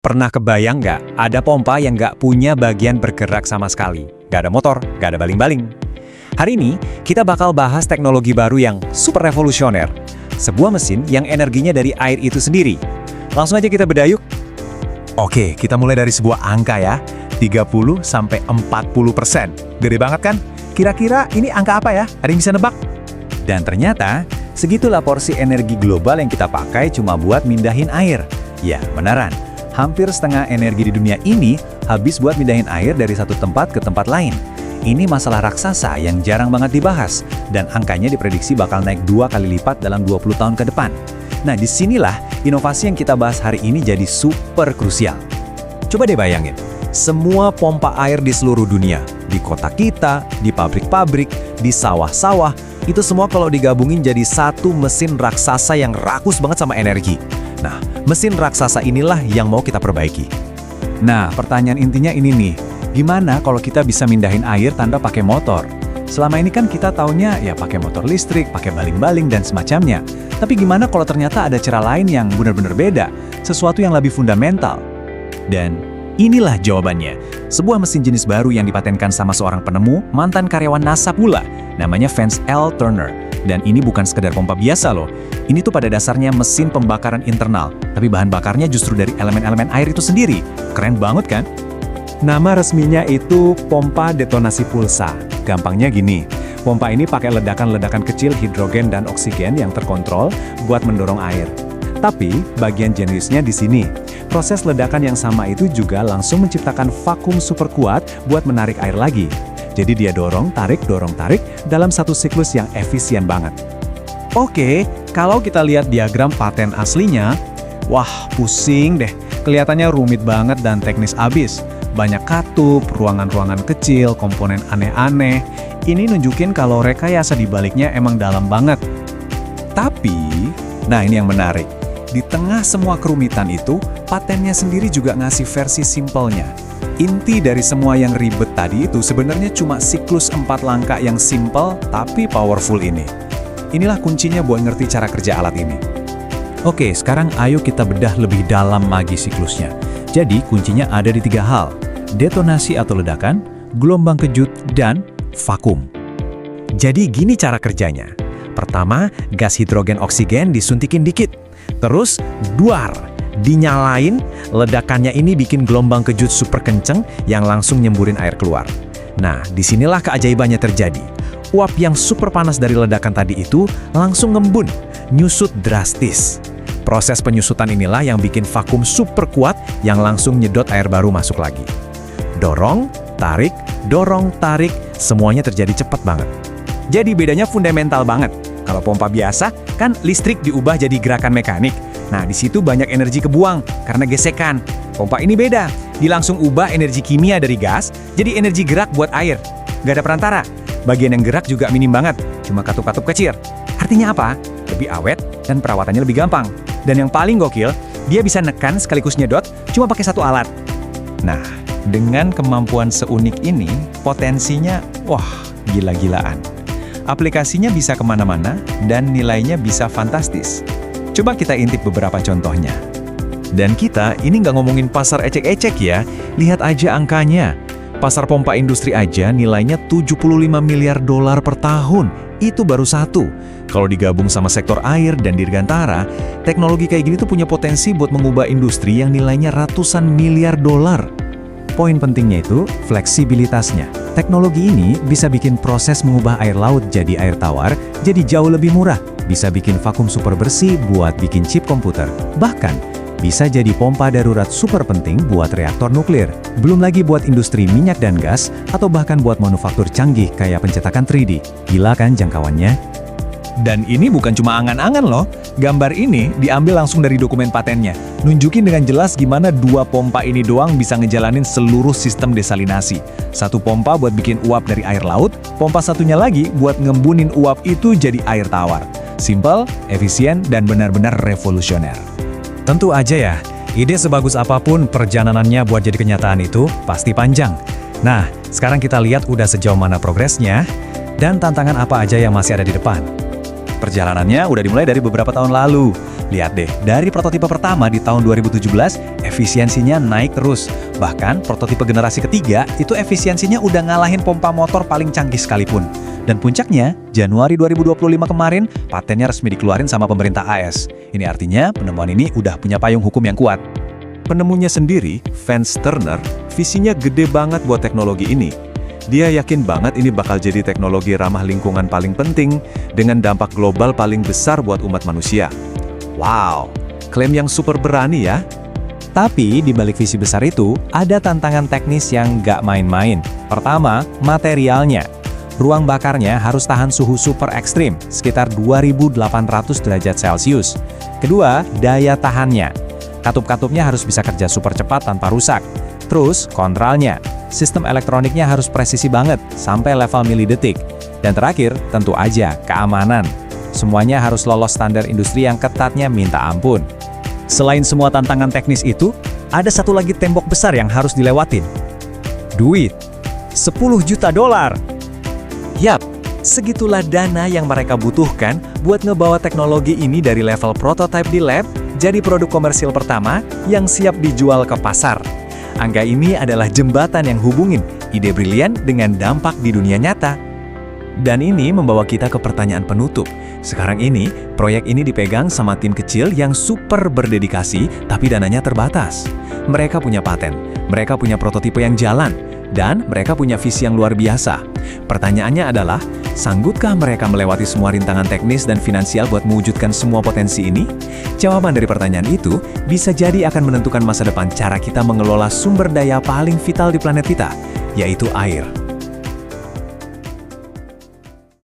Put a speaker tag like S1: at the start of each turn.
S1: Pernah kebayang nggak, ada pompa yang nggak punya bagian bergerak sama sekali? Nggak ada motor, nggak ada baling-baling. Hari ini, kita bakal bahas teknologi baru yang super revolusioner. Sebuah mesin yang energinya dari air itu sendiri. Langsung aja kita bedah yuk.
S2: Oke, kita mulai dari sebuah angka ya, 30-40%. Gede banget kan? Kira-kira ini angka apa ya? Ada yang bisa nebak?
S1: Dan ternyata, segitulah porsi energi global yang kita pakai cuma buat mindahin air. Ya, beneran. Hampir setengah energi di dunia ini habis buat mindahin air dari satu tempat ke tempat lain. Ini masalah raksasa yang jarang banget dibahas, dan angkanya diprediksi bakal naik 2 kali lipat dalam 20 tahun ke depan. Nah, disinilah inovasi yang kita bahas hari ini jadi super krusial. Coba deh bayangin, semua pompa air di seluruh dunia, di kota kita, di pabrik-pabrik, di sawah-sawah, itu semua kalau digabungin jadi satu mesin raksasa yang rakus banget sama energi. Nah, mesin raksasa inilah yang mau kita perbaiki. Nah, pertanyaan intinya ini nih, gimana kalau kita bisa mindahin air tanpa pakai motor? Selama ini kan kita taunya ya pakai motor listrik, pakai baling-baling dan semacamnya. Tapi gimana kalau ternyata ada cara lain yang benar-benar beda, sesuatu yang lebih fundamental? Dan inilah jawabannya, sebuah mesin jenis baru yang dipatenkan sama seorang penemu, mantan karyawan NASA pula, namanya Vance L. Turner. Dan ini bukan sekedar pompa biasa loh. Ini tuh pada dasarnya mesin pembakaran internal, tapi bahan bakarnya justru dari elemen-elemen air itu sendiri. Keren banget kan? Nama resminya itu pompa detonasi pulsa. Gampangnya gini, pompa ini pakai ledakan-ledakan kecil hidrogen dan oksigen yang terkontrol buat mendorong air. Tapi bagian jeniusnya di sini. Proses ledakan yang sama itu juga langsung menciptakan vakum super kuat buat menarik air lagi. Jadi dia dorong, tarik dalam satu siklus yang efisien banget. Oke, kalau kita lihat diagram paten aslinya, wah pusing deh. Kelihatannya rumit banget dan teknis abis. Banyak katup, ruangan-ruangan kecil, komponen aneh-aneh. Ini nunjukin kalau rekayasa di baliknya emang dalam banget. Tapi, nah ini yang menarik. Di tengah semua kerumitan itu, patennya sendiri juga ngasih versi simpelnya. Inti dari semua yang ribet tadi itu sebenarnya cuma siklus 4 langkah yang simple tapi powerful ini. Inilah kuncinya buat ngerti cara kerja alat ini. Oke, sekarang ayo kita bedah lebih dalam lagi siklusnya. Jadi kuncinya ada di 3 hal. Detonasi atau ledakan, gelombang kejut, dan vakum. Jadi gini cara kerjanya. Pertama, gas hidrogen oksigen disuntikin dikit. Terus, duar. Dinyalain, ledakannya ini bikin gelombang kejut super kenceng yang langsung nyemburin air keluar. Nah, disinilah keajaibannya terjadi. Uap yang super panas dari ledakan tadi itu langsung ngembun, nyusut drastis. Proses penyusutan inilah yang bikin vakum super kuat yang langsung nyedot air baru masuk lagi. Dorong, tarik, semuanya terjadi cepat banget. Jadi bedanya fundamental banget. Kalau pompa biasa, kan listrik diubah jadi gerakan mekanik. Nah, di situ banyak energi kebuang karena gesekan. Pompa ini beda. Dia langsung ubah energi kimia dari gas jadi energi gerak buat air. Gak ada perantara. Bagian yang gerak juga minim banget. Cuma katup-katup kecil. Artinya apa? Lebih awet dan perawatannya lebih gampang. Dan yang paling gokil, dia bisa nekan sekaligus nyedot cuma pakai satu alat. Nah, dengan kemampuan seunik ini, potensinya, wah, gila-gilaan. Aplikasinya bisa kemana-mana dan nilainya bisa fantastis. Coba kita intip beberapa contohnya. Dan kita ini nggak ngomongin pasar ecek-ecek ya, lihat aja angkanya. Pasar pompa industri aja nilainya 75 miliar dolar per tahun, itu baru satu. Kalau digabung sama sektor air dan dirgantara, teknologi kayak gini tuh punya potensi buat mengubah industri yang nilainya ratusan miliar dolar. Poin pentingnya itu fleksibilitasnya. Teknologi ini bisa bikin proses mengubah air laut jadi air tawar, jadi jauh lebih murah. Bisa bikin vakum super bersih buat bikin chip komputer. Bahkan, bisa jadi pompa darurat super penting buat reaktor nuklir. Belum lagi buat industri minyak dan gas, atau bahkan buat manufaktur canggih kayak pencetakan 3D. Gila kan jangkauannya? Dan ini bukan cuma angan-angan loh. Gambar ini diambil langsung dari dokumen patennya. Nunjukin dengan jelas gimana 2 pompa ini doang bisa ngejalanin seluruh sistem desalinasi. Satu pompa buat bikin uap dari air laut, pompa satunya lagi buat ngembunin uap itu jadi air tawar. Simpel, efisien, dan benar-benar revolusioner. Tentu aja ya, ide sebagus apapun perjalanannya buat jadi kenyataan itu pasti panjang. Nah, sekarang kita lihat udah sejauh mana progresnya, dan tantangan apa aja yang masih ada di depan. Perjalanannya udah dimulai dari beberapa tahun lalu. Lihat deh, dari prototipe pertama di tahun 2017, efisiensinya naik terus. Bahkan prototipe generasi ketiga itu efisiensinya udah ngalahin pompa motor paling canggih sekalipun. Dan puncaknya, Januari 2025 kemarin, patennya resmi dikeluarin sama pemerintah AS. Ini artinya penemuan ini udah punya payung hukum yang kuat.
S3: Penemunya sendiri, Vance Turner, visinya gede banget buat teknologi ini. Dia yakin banget ini bakal jadi teknologi ramah lingkungan paling penting dengan dampak global paling besar buat umat manusia. Wow, klaim yang super berani ya.
S1: Tapi di balik visi besar itu, ada tantangan teknis yang nggak main-main. Pertama, materialnya. Ruang bakarnya harus tahan suhu super ekstrim, sekitar 2800 derajat Celcius. Kedua, daya tahannya. Katup-katupnya harus bisa kerja super cepat tanpa rusak. Terus, kontrolnya. Sistem elektroniknya harus presisi banget, sampai level milidetik. Dan terakhir, tentu aja, keamanan. Semuanya harus lolos standar industri yang ketatnya minta ampun. Selain semua tantangan teknis itu, ada satu lagi tembok besar yang harus dilewatin. Duit. 10 juta dolar. Yap, segitulah dana yang mereka butuhkan buat ngebawa teknologi ini dari level prototype di lab jadi produk komersil pertama yang siap dijual ke pasar. Angka ini adalah jembatan yang hubungin ide brilian dengan dampak di dunia nyata. Dan ini membawa kita ke pertanyaan penutup. Sekarang ini, proyek ini dipegang sama tim kecil yang super berdedikasi, tapi dananya terbatas. Mereka punya paten, mereka punya prototipe yang jalan, dan mereka punya visi yang luar biasa. Pertanyaannya adalah, sanggupkah mereka melewati semua rintangan teknis dan finansial buat mewujudkan semua potensi ini? Jawaban dari pertanyaan itu bisa jadi akan menentukan masa depan cara kita mengelola sumber daya paling vital di planet kita, yaitu air.